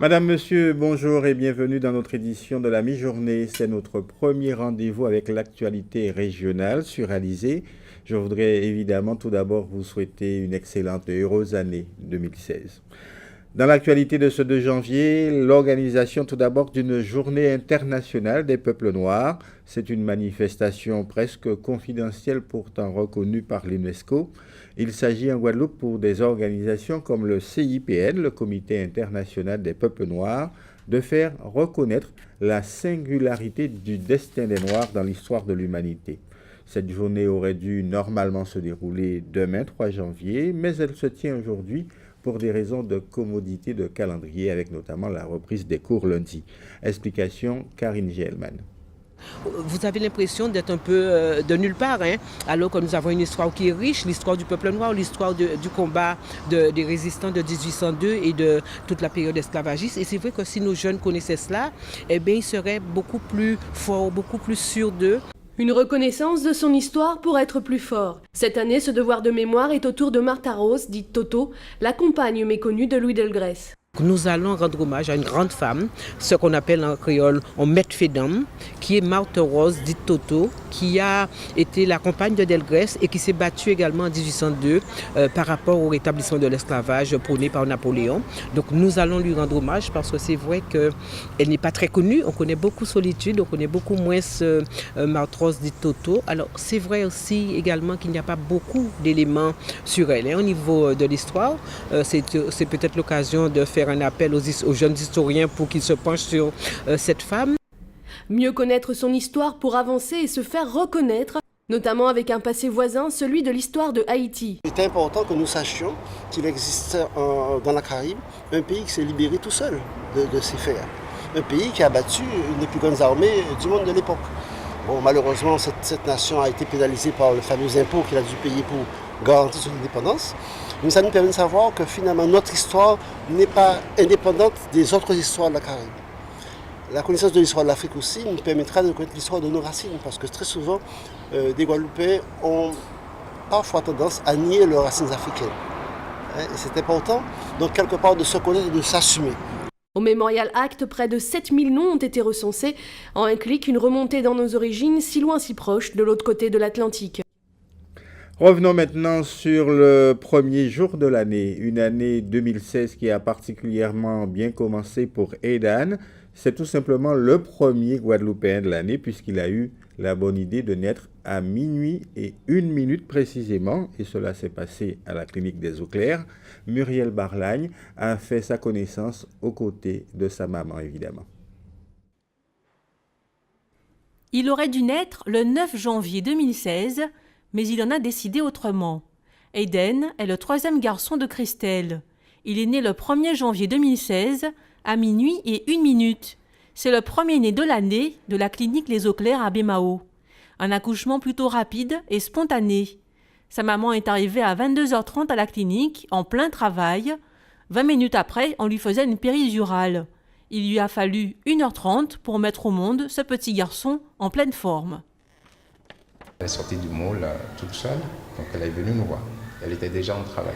Madame, Monsieur, bonjour et bienvenue dans notre édition de la mi-journée. C'est notre premier rendez-vous avec l'actualité régionale sur Alizé. Je voudrais évidemment tout d'abord vous souhaiter une excellente et heureuse année 2016. Dans l'actualité de ce 2 janvier, l'organisation tout d'abord d'une journée internationale des peuples noirs. C'est une manifestation presque confidentielle pourtant reconnue par l'UNESCO. Il s'agit en Guadeloupe pour des organisations comme le CIPN, le Comité international des peuples noirs, de faire reconnaître la singularité du destin des Noirs dans l'histoire de l'humanité. Cette journée aurait dû normalement se dérouler demain 3 janvier, mais elle se tient aujourd'hui pour des raisons de commodité de calendrier, avec notamment la reprise des cours lundi. Explication Karine Gelman. Vous avez l'impression d'être un peu de nulle part, hein, alors que nous avons une histoire qui est riche, l'histoire du peuple noir, l'histoire du combat des résistants de 1802 et de toute la période esclavagiste. Et c'est vrai que si nos jeunes connaissaient cela, eh bien, ils seraient beaucoup plus forts, beaucoup plus sûrs d'eux. Une reconnaissance de son histoire pour être plus fort. Cette année, ce devoir de mémoire est autour de Martha Rose, dite Toto, la compagne méconnue de Louis Delgrès. Nous allons rendre hommage à une grande femme, ce qu'on appelle en créole un maître fédam, qui est Martha Rose, dite Toto, qui a été la compagne de Delgrès et qui s'est battue également en 1802 par rapport au rétablissement de l'esclavage prôné par Napoléon. Donc nous allons lui rendre hommage parce que c'est vrai qu'elle n'est pas très connue. On connaît beaucoup Solitude, on connaît beaucoup moins Martha Rose, dite Toto. Alors c'est vrai aussi également qu'il n'y a pas beaucoup d'éléments sur elle. Au niveau de l'histoire, c'est peut-être l'occasion de faire un appel aux jeunes historiens pour qu'ils se penchent sur cette femme. Mieux connaître son histoire pour avancer et se faire reconnaître, notamment avec un passé voisin, celui de l'histoire de Haïti. Il est important que nous sachions qu'il existe dans la Caraïbe un pays qui s'est libéré tout seul de ses fers. Un pays qui a battu une des plus grandes armées du monde de l'époque. Bon, malheureusement, cette nation a été pénalisée par le fameux impôt qu'il a dû payer pour garantir son indépendance. Mais ça nous permet de savoir que finalement notre histoire n'est pas indépendante des autres histoires de la Caraïbe. La connaissance de l'histoire de l'Afrique aussi nous permettra de connaître l'histoire de nos racines, parce que très souvent, des Guadeloupéens ont parfois tendance à nier leurs racines africaines. Et c'est important, donc quelque part, de se connaître et de s'assumer. Au Memorial Act, près de 7000 noms ont été recensés. En un clic, une remontée dans nos origines, si loin si proche, de l'autre côté de l'Atlantique. Revenons maintenant sur le premier jour de l'année, une année 2016 qui a particulièrement bien commencé pour Aidan. C'est tout simplement le premier Guadeloupéen de l'année puisqu'il a eu la bonne idée de naître à minuit et 1 minute précisément, et cela s'est passé à la clinique des Eaux Claires. Muriel Barlagne a fait sa connaissance aux côtés de sa maman évidemment. Il aurait dû naître le 9 janvier 2016, mais il en a décidé autrement. Aiden est le 3e garçon de Christelle. Il est né le 1er janvier 2016, à minuit et 1 minute. C'est le premier-né de l'année de la clinique Les Eaux Claires à Bémao. Un accouchement plutôt rapide et spontané. Sa maman est arrivée à 22h30 à la clinique, en plein travail. 20 minutes après, on lui faisait une péridurale. Il lui a fallu 1h30 pour mettre au monde ce petit garçon en pleine forme. Elle est sortie du môle toute seule, donc elle est venue nous voir. Elle était déjà en travail.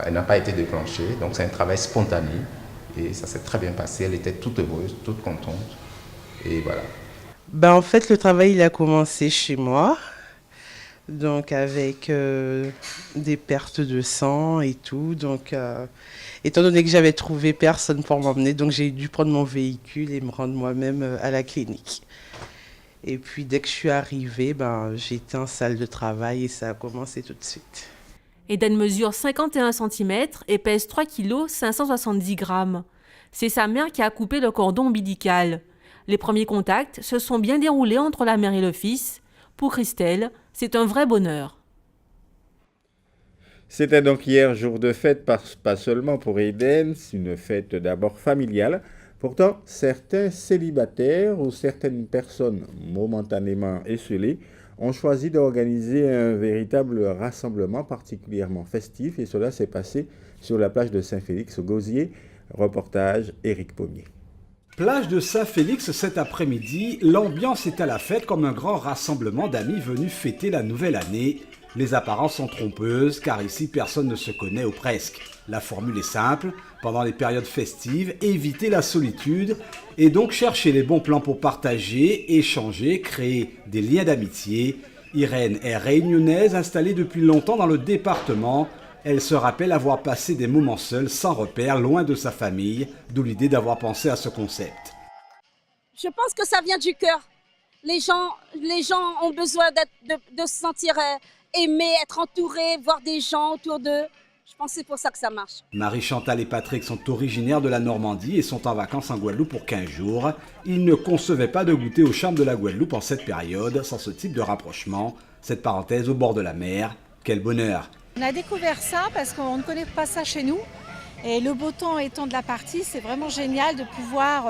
Elle n'a pas été déclenchée, donc c'est un travail spontané. Et ça s'est très bien passé, elle était toute heureuse, toute contente. Et voilà. En fait, le travail, il a commencé chez moi. Donc avec des pertes de sang et tout. Donc, étant donné que j'avais trouvé personne pour m'emmener, donc j'ai dû prendre mon véhicule et me rendre moi-même à la clinique. Et puis dès que je suis arrivée, j'étais en salle de travail et ça a commencé tout de suite. Aiden mesure 51 cm et pèse 3 kg 570 grammes. C'est sa mère qui a coupé le cordon ombilical. Les premiers contacts se sont bien déroulés entre la mère et le fils. Pour Christelle, c'est un vrai bonheur. C'était donc hier jour de fête, pas seulement pour Aiden, c'est une fête d'abord familiale. Pourtant, certains célibataires ou certaines personnes momentanément esselées ont choisi d'organiser un véritable rassemblement particulièrement festif et cela s'est passé sur la plage de Saint-Félix-au-Gosier. Reportage Éric Pommier. Plage de Saint-Félix cet après-midi, l'ambiance est à la fête comme un grand rassemblement d'amis venus fêter la nouvelle année. Les apparences sont trompeuses car ici personne ne se connaît ou presque. La formule est simple, pendant les périodes festives, éviter la solitude et donc chercher les bons plans pour partager, échanger, créer des liens d'amitié. Irène est réunionnaise installée depuis longtemps dans le département. Elle se rappelle avoir passé des moments seuls, sans repère, loin de sa famille, d'où l'idée d'avoir pensé à ce concept. Je pense que ça vient du cœur. Les gens ont besoin de se sentir aimés, être entourés, voir des gens autour d'eux. Je pense que c'est pour ça que ça marche. Marie-Chantal et Patrick sont originaires de la Normandie et sont en vacances en Guadeloupe pour 15 jours. Ils ne concevaient pas de goûter au charme de la Guadeloupe en cette période, sans ce type de rapprochement. Cette parenthèse au bord de la mer, quel bonheur! On a découvert ça parce qu'on ne connaît pas ça chez nous. Et le beau temps étant de la partie, c'est vraiment génial de pouvoir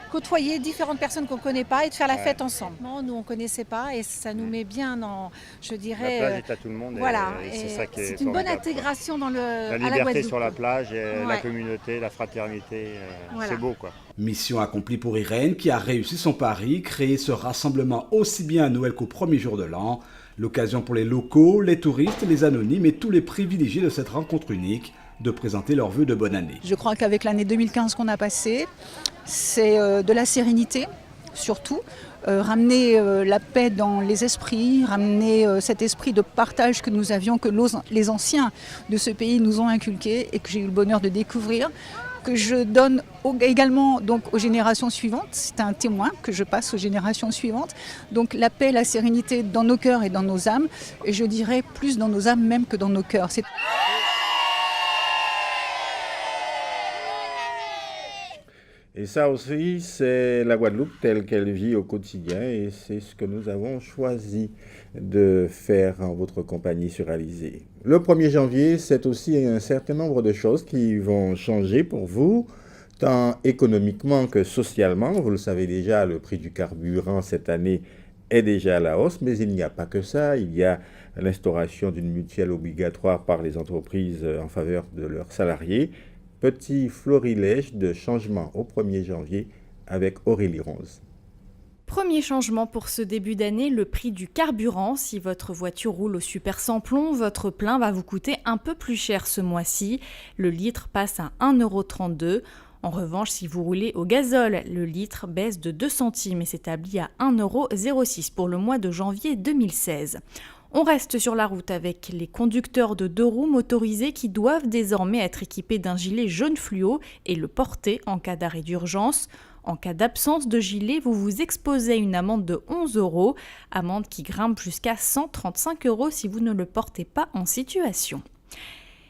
côtoyer différentes personnes qu'on ne connaît pas et de faire la fête ensemble. Nous, on ne connaissait pas et ça nous met bien dans, je dirais... La plage est à tout le monde. Voilà, et c'est ça qui est une bonne formidable, intégration dans la à la liberté Guadeloupe. sur la plage, et la communauté, la fraternité, Voilà. C'est beau quoi. Mission accomplie pour Irène qui a réussi son pari, créer ce rassemblement aussi bien à Noël qu'au premier jour de l'an. L'occasion pour les locaux, les touristes, les anonymes et tous les privilégiés de cette rencontre unique de présenter leurs vœux de bonne année. Je crois qu'avec l'année 2015 qu'on a passée, c'est de la sérénité surtout, ramener la paix dans les esprits, ramener cet esprit de partage que nous avions, que les anciens de ce pays nous ont inculqué et que j'ai eu le bonheur de découvrir, que je donne également donc aux générations suivantes. C'est un témoin que je passe aux générations suivantes. Donc la paix, la sérénité dans nos cœurs et dans nos âmes, et je dirais plus dans nos âmes même que dans nos cœurs. Et ça aussi, c'est la Guadeloupe telle qu'elle vit au quotidien et c'est ce que nous avons choisi de faire en votre compagnie sur Alizé. Le 1er janvier, c'est aussi un certain nombre de choses qui vont changer pour vous, tant économiquement que socialement. Vous le savez déjà, le prix du carburant cette année est déjà à la hausse, mais il n'y a pas que ça. Il y a l'instauration d'une mutuelle obligatoire par les entreprises en faveur de leurs salariés. Petit florilège de changements au 1er janvier avec Aurélie Rose. Premier changement pour ce début d'année, le prix du carburant. Si votre voiture roule au super sans-plomb, votre plein va vous coûter un peu plus cher ce mois-ci. Le litre passe à 1,32 €. En revanche, si vous roulez au gazole, le litre baisse de 2 centimes et s'établit à 1,06 € pour le mois de janvier 2016. On reste sur la route avec les conducteurs de 2 roues motorisés qui doivent désormais être équipés d'un gilet jaune fluo et le porter en cas d'arrêt d'urgence. En cas d'absence de gilet, vous vous exposez à une amende de 11 €, amende qui grimpe jusqu'à 135 € si vous ne le portez pas en situation.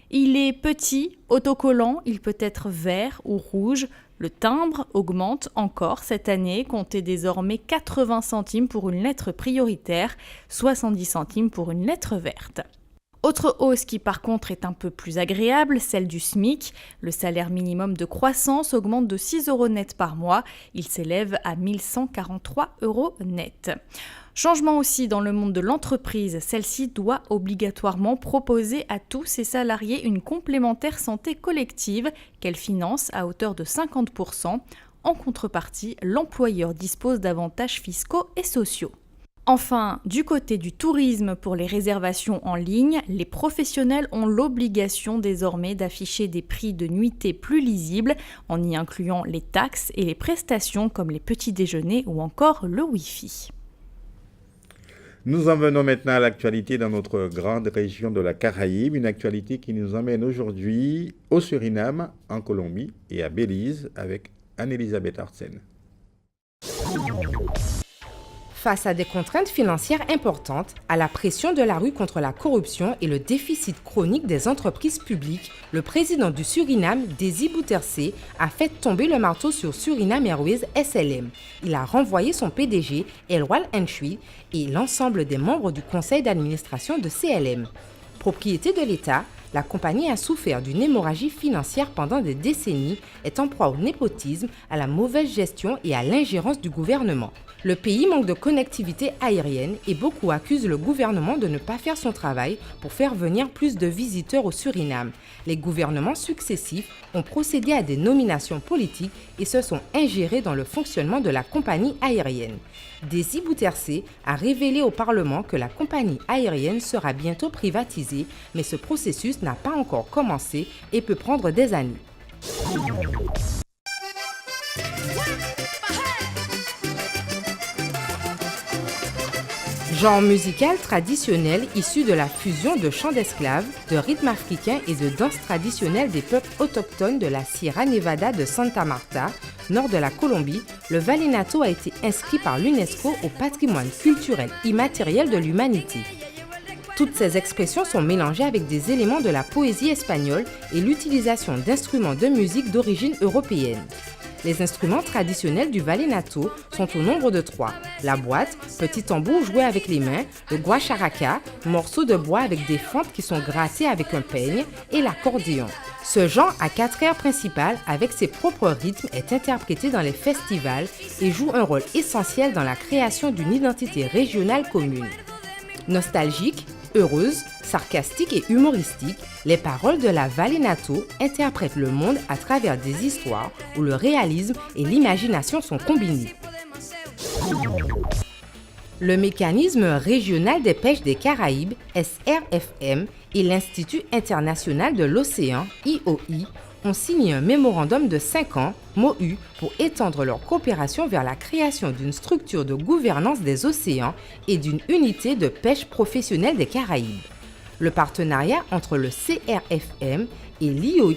Il est petit, autocollant, il peut être vert ou rouge. Le timbre augmente encore cette année, comptez désormais 80 centimes pour une lettre prioritaire, 70 centimes pour une lettre verte. Autre hausse qui par contre est un peu plus agréable, celle du SMIC. Le salaire minimum de croissance augmente de 6 € net par mois, il s'élève à 1 143 € net. Changement aussi dans le monde de l'entreprise, celle-ci doit obligatoirement proposer à tous ses salariés une complémentaire santé collective qu'elle finance à hauteur de 50%. En contrepartie, l'employeur dispose d'avantages fiscaux et sociaux. Enfin, du côté du tourisme pour les réservations en ligne, les professionnels ont l'obligation désormais d'afficher des prix de nuitée plus lisibles en y incluant les taxes et les prestations comme les petits déjeuners ou encore le Wi-Fi. Nous en venons maintenant à l'actualité dans notre grande région de la Caraïbe, une actualité qui nous emmène aujourd'hui au Suriname, en Colombie et à Belize avec Anne-Elisabeth Artsen. Face à des contraintes financières importantes, à la pression de la rue contre la corruption et le déficit chronique des entreprises publiques, le président du Suriname, Desi Bouterse, a fait tomber le marteau sur Suriname Airways SLM. Il a renvoyé son PDG, Elwal Nchui, et l'ensemble des membres du conseil d'administration de CLM. Propriété de l'État, la compagnie a souffert d'une hémorragie financière pendant des décennies, est en proie au népotisme, à la mauvaise gestion et à l'ingérence du gouvernement. Le pays manque de connectivité aérienne et beaucoup accusent le gouvernement de ne pas faire son travail pour faire venir plus de visiteurs au Suriname. Les gouvernements successifs ont procédé à des nominations politiques et se sont ingérés dans le fonctionnement de la compagnie aérienne. Desi Bouterse a révélé au Parlement que la compagnie aérienne sera bientôt privatisée, mais ce processus processus n'a pas encore commencé et peut prendre des années. Genre musical traditionnel issu de la fusion de chants d'esclaves, de rythmes africains et de danses traditionnelles des peuples autochtones de la Sierra Nevada de Santa Marta, nord de la Colombie, le vallenato a été inscrit par l'UNESCO au patrimoine culturel immatériel de l'humanité. Toutes ces expressions sont mélangées avec des éléments de la poésie espagnole et l'utilisation d'instruments de musique d'origine européenne. Les instruments traditionnels du vallenato sont au nombre de 3. La boîte, petit tambour joué avec les mains, le guacharaca, morceau de bois avec des fentes qui sont grattées avec un peigne, et l'accordéon. Ce genre à 4 airs principales avec ses propres rythmes est interprété dans les festivals et joue un rôle essentiel dans la création d'une identité régionale commune. Nostalgique, heureuse, sarcastique et humoristique, les paroles de la vallenato interprètent le monde à travers des histoires où le réalisme et l'imagination sont combinés. Le mécanisme régional des pêches des Caraïbes, SRFM, et l'Institut international de l'océan, IOI, ont signé un mémorandum de 5 ans, MOU, pour étendre leur coopération vers la création d'une structure de gouvernance des océans et d'une unité de pêche professionnelle des Caraïbes. Le partenariat entre le CRFM et l'IOI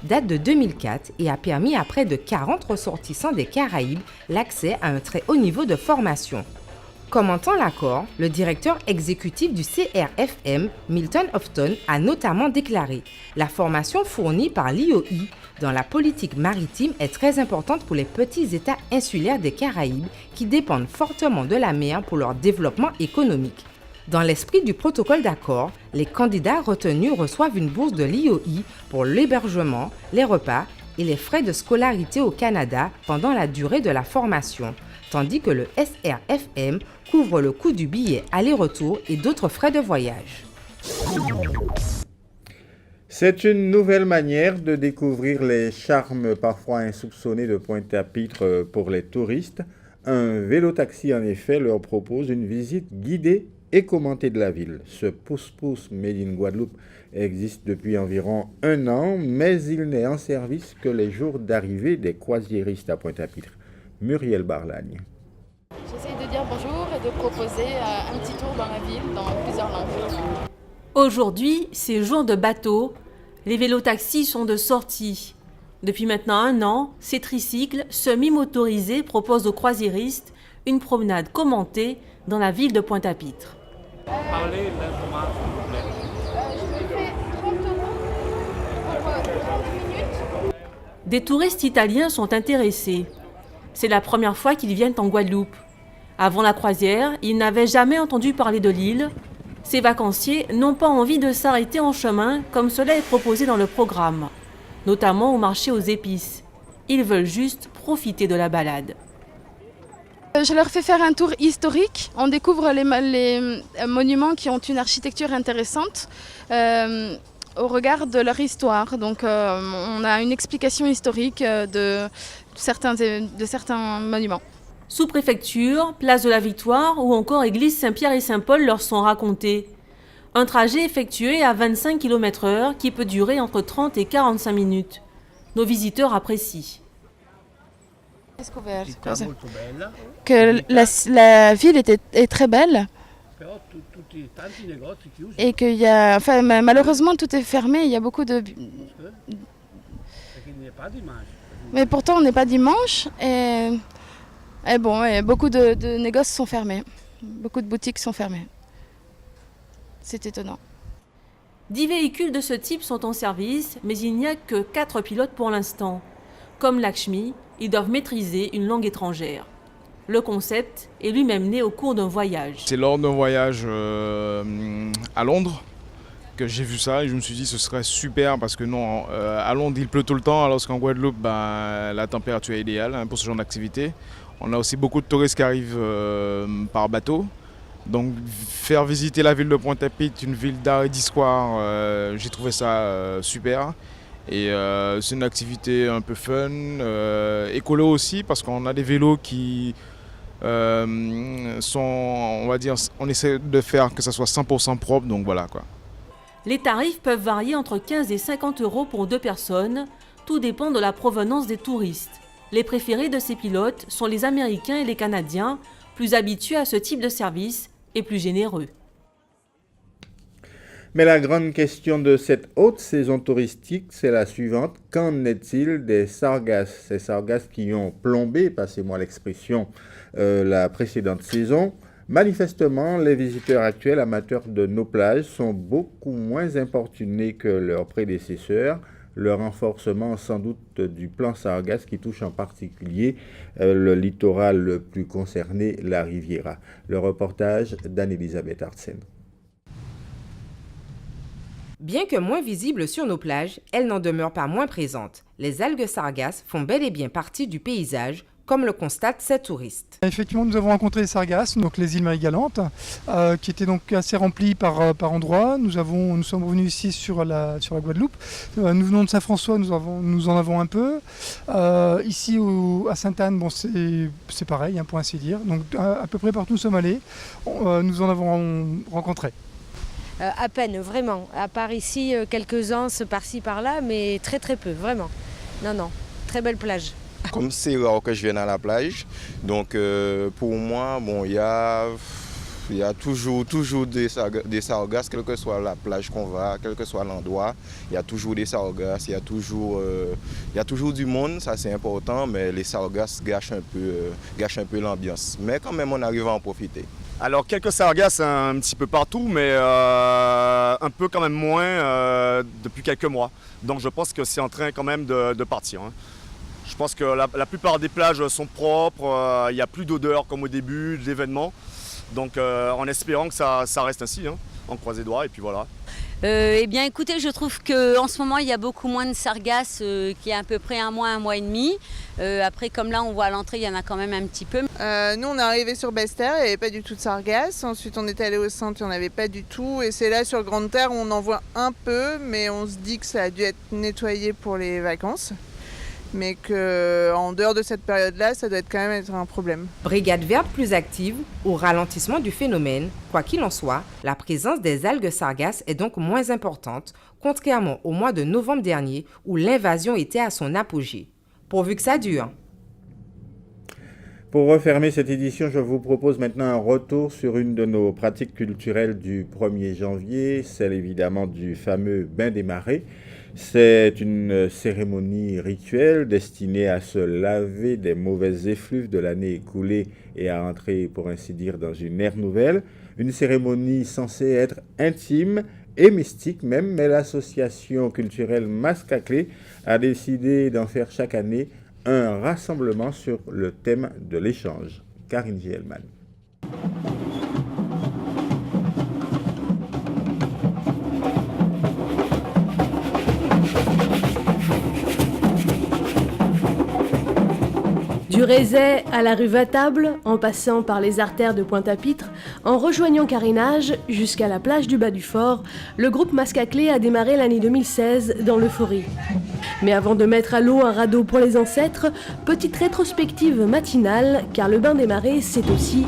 date de 2004 et a permis à près de 40 ressortissants des Caraïbes l'accès à un très haut niveau de formation. Commentant l'accord, le directeur exécutif du CRFM, Milton Houghton, a notamment déclaré « La formation fournie par l'IOI dans la politique maritime est très importante pour les petits États insulaires des Caraïbes qui dépendent fortement de la mer pour leur développement économique. » Dans l'esprit du protocole d'accord, les candidats retenus reçoivent une bourse de l'IOI pour l'hébergement, les repas et les frais de scolarité au Canada pendant la durée de la formation, tandis que le SRFM couvre le coût du billet aller-retour et d'autres frais de voyage. C'est une nouvelle manière de découvrir les charmes parfois insoupçonnés de Pointe-à-Pitre pour les touristes. Un vélo-taxi, en effet, leur propose une visite guidée et commentée de la ville. Ce pousse-pousse Made in Guadeloupe existe depuis environ 1 an, mais il n'est en service que les jours d'arrivée des croisiéristes à Pointe-à-Pitre. Muriel Barlagne. J'essaye de dire bonjour et de proposer un petit tour dans la ville dans plusieurs langues. Aujourd'hui, c'est jour de bateau. Les vélos-taxis sont de sortie. Depuis maintenant 1 an, ces tricycles semi-motorisés proposent aux croisiéristes une promenade commentée dans la ville de Pointe-à-Pitre. Parlez lentement, s'il vous plaît. Je me fais 30 € pour 30 minutes. Des touristes italiens sont intéressés. C'est la première fois qu'ils viennent en Guadeloupe. Avant la croisière, ils n'avaient jamais entendu parler de l'île. Ces vacanciers n'ont pas envie de s'arrêter en chemin comme cela est proposé dans le programme, notamment au marché aux épices. Ils veulent juste profiter de la balade. Je leur fais faire un tour historique. On découvre les monuments qui ont une architecture intéressante au regard de leur histoire. Donc on a une explication historique de certains monuments. Sous-préfecture, place de la Victoire ou encore église Saint-Pierre et Saint-Paul leur sont racontés. Un trajet effectué à 25 km/h qui peut durer entre 30 et 45 minutes. Nos visiteurs apprécient. Que la ville est très belle et qu'il y a, enfin, malheureusement tout est fermé, il y a beaucoup de... Mais pourtant on n'est pas dimanche et beaucoup de négoces sont fermés, beaucoup de boutiques sont fermées. C'est étonnant. 10 véhicules de ce type sont en service, mais il n'y a que 4 pilotes pour l'instant. Comme Lakshmi, ils doivent maîtriser une langue étrangère. Le concept est lui-même né au cours d'un voyage. C'est lors d'un voyage à Londres que j'ai vu ça et je me suis dit ce serait super parce que non, à Londres il pleut tout le temps alors qu'en Guadeloupe la température est idéale pour ce genre d'activité. On a aussi beaucoup de touristes qui arrivent par bateau. Donc faire visiter la ville de Pointe-à-Pitre, une ville d'art et d'histoire, j'ai trouvé ça super. Et c'est une activité un peu fun, écolo aussi parce qu'on a des vélos qui sont, on va dire, on essaie de faire que ça soit 100% propre, donc voilà quoi. Les tarifs peuvent varier entre 15 et 50 € pour 2 personnes, tout dépend de la provenance des touristes. Les préférés de ces pilotes sont les Américains et les Canadiens, plus habitués à ce type de service et plus généreux. Mais la grande question de cette haute saison touristique, c'est la suivante. Qu'en est-il des sargasses? Ces sargasses qui ont plombé, passez-moi l'expression, la précédente saison. Manifestement, les visiteurs actuels amateurs de nos plages sont beaucoup moins importunés que leurs prédécesseurs. Le renforcement sans doute du plan sargasse qui touche en particulier le littoral le plus concerné, la Riviera. Le reportage d'Anne-Elisabeth Artsen. Bien que moins visibles sur nos plages, elles n'en demeurent pas moins présentes. Les algues sargasses font bel et bien partie du paysage, comme le constatent ces touristes. Effectivement, nous avons rencontré les sargasses, donc les îles Marie-Galante, qui étaient donc assez remplies par endroits. Nous sommes revenus ici sur la Guadeloupe. Nous venons de Saint-François, nous en avons un peu. Ici à Sainte-Anne, bon, c'est pareil, pour ainsi dire. Donc à peu près partout où nous sommes allés, nous en avons rencontré. À peine, vraiment. À part ici, quelques anses par-ci, par-là, mais très très peu, vraiment. Non, très belle plage. Comme c'est rare que je vienne à la plage, donc pour moi, bon, il y a toujours des sargasses, quelle que soit la plage qu'on va, quel que soit l'endroit, il y a toujours des sargasses, il y a toujours du monde, ça c'est important, mais les sargasses gâchent un peu l'ambiance. Mais quand même, on arrive à en profiter. Alors quelques sargasses un petit peu partout, mais un peu quand même moins depuis quelques mois. Donc je pense que c'est en train quand même de partir. Je pense que la plupart des plages sont propres, il n'y a plus d'odeur comme au début de l'événement. Donc en espérant que ça reste ainsi, on croise les doigts et puis voilà. Eh bien écoutez, je trouve qu'en ce moment il y a beaucoup moins de sargasses qu'il y a à peu près un mois et demi. Après comme là on voit à l'entrée il y en a quand même un petit peu. Nous on est arrivé sur Basse-Terre, il n'y avait pas du tout de sargasses. Ensuite on est allé au centre, il n'y en avait pas du tout. Et c'est là sur Grande Terre où on en voit un peu, mais on se dit que ça a dû être nettoyé pour les vacances. Mais qu'en dehors de cette période-là, ça doit quand même être un problème. Brigade verte plus active au ralentissement du phénomène. Quoi qu'il en soit, la présence des algues sargasses est donc moins importante, contrairement au mois de novembre dernier où l'invasion était à son apogée. Pourvu que ça dure. Pour refermer cette édition, je vous propose maintenant un retour sur une de nos pratiques culturelles du 1er janvier, celle évidemment du fameux bain des marées. C'est une cérémonie rituelle destinée à se laver des mauvaises effluves de l'année écoulée et à entrer, pour ainsi dire, dans une ère nouvelle. Une cérémonie censée être intime et mystique même, mais l'association culturelle Masque à Clé a décidé d'en faire chaque année un rassemblement sur le thème de l'échange. Karine Gielman. Du Rézet à la rue Vatable, en passant par les artères de Pointe-à-Pitre, en rejoignant Carénage jusqu'à la plage du Bas du Fort, le groupe Masque à Clé a démarré l'année 2016 dans l'euphorie. Mais avant de mettre à l'eau un radeau pour les ancêtres, petite rétrospective matinale, car le bain des marées, c'est aussi...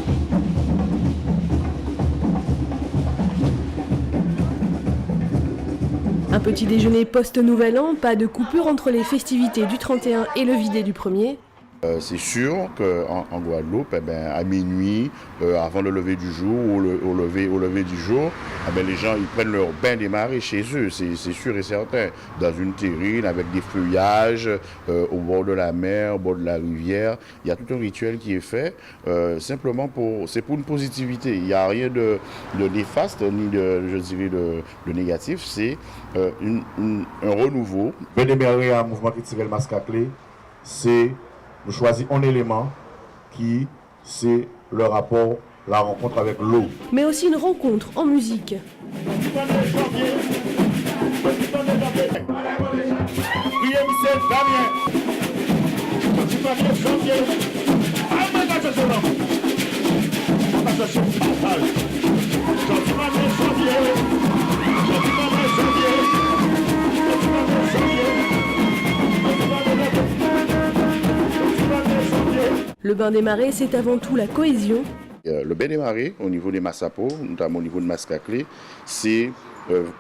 un petit déjeuner post-nouvel an, pas de coupure entre les festivités du 31 et le vidé du 1er. C'est sûr qu'en Guadeloupe, à minuit, avant le lever du jour ou au lever du jour, les gens ils prennent leur bain des marées chez eux, c'est sûr et certain. Dans une terrine, avec des feuillages, au bord de la mer, au bord de la rivière. Il y a tout un rituel qui est fait, simplement c'est pour une positivité. Il n'y a rien de néfaste, ni de négatif, c'est un renouveau. Bain des marées à mouvement culturel Masque à Clé, c'est... Nous choisissons un élément qui, c'est le rapport, la rencontre avec l'eau. Mais aussi une rencontre en musique. Le bain des marées, c'est avant tout la cohésion. Le bain des marées, au niveau des Massapo, notamment au niveau de Masque à Clé, c'est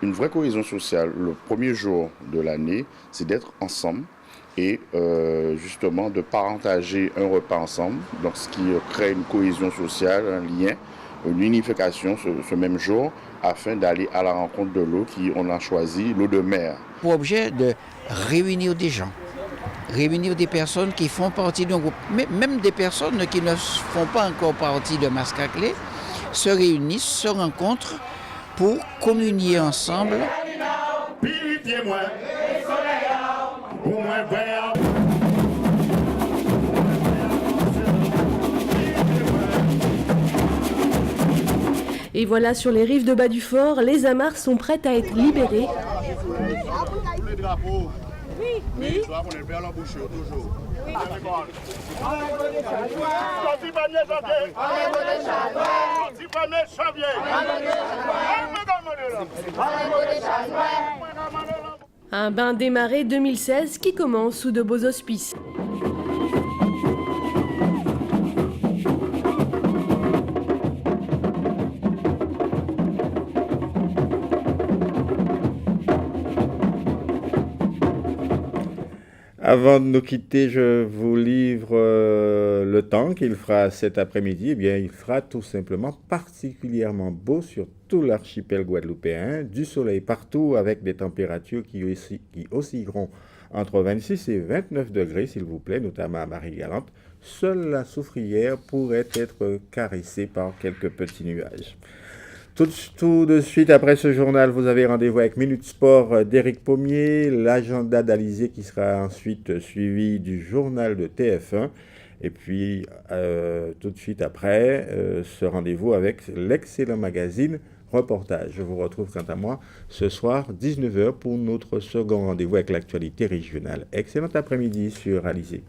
Une vraie cohésion sociale, le premier jour de l'année, c'est d'être ensemble et justement de partager un repas ensemble, donc ce qui crée une cohésion sociale, un lien, une unification ce même jour, afin d'aller à la rencontre de l'eau on a choisi, l'eau de mer. Pour objet de réunir des gens, réunir des personnes qui font partie d'un groupe, même des personnes qui ne font pas encore partie de Mascaclé, se réunissent, se rencontrent pour communier ensemble. Et voilà, sur les rives de Bas du Fort, les amarres sont prêtes à être libérées. Un bain des marées 2016 qui commence sous de beaux auspices. Avant de nous quitter, je vous livre le temps qu'il fera cet après-midi. Eh bien, il fera tout simplement particulièrement beau sur tout l'archipel guadeloupéen, du soleil partout avec des températures qui oscilleront entre 26 et 29 degrés, s'il vous plaît, notamment à Marie-Galante. Seule la soufrière pourrait être caressée par quelques petits nuages. Tout de suite après ce journal, vous avez rendez-vous avec Minute Sport d'Éric Pommier, l'agenda d'Alizé qui sera ensuite suivi du journal de TF1. Et puis, tout de suite après, ce rendez-vous avec l'excellent magazine Reportage. Je vous retrouve quant à moi ce soir, 19h, pour notre second rendez-vous avec l'actualité régionale. Excellent après-midi sur Alizé.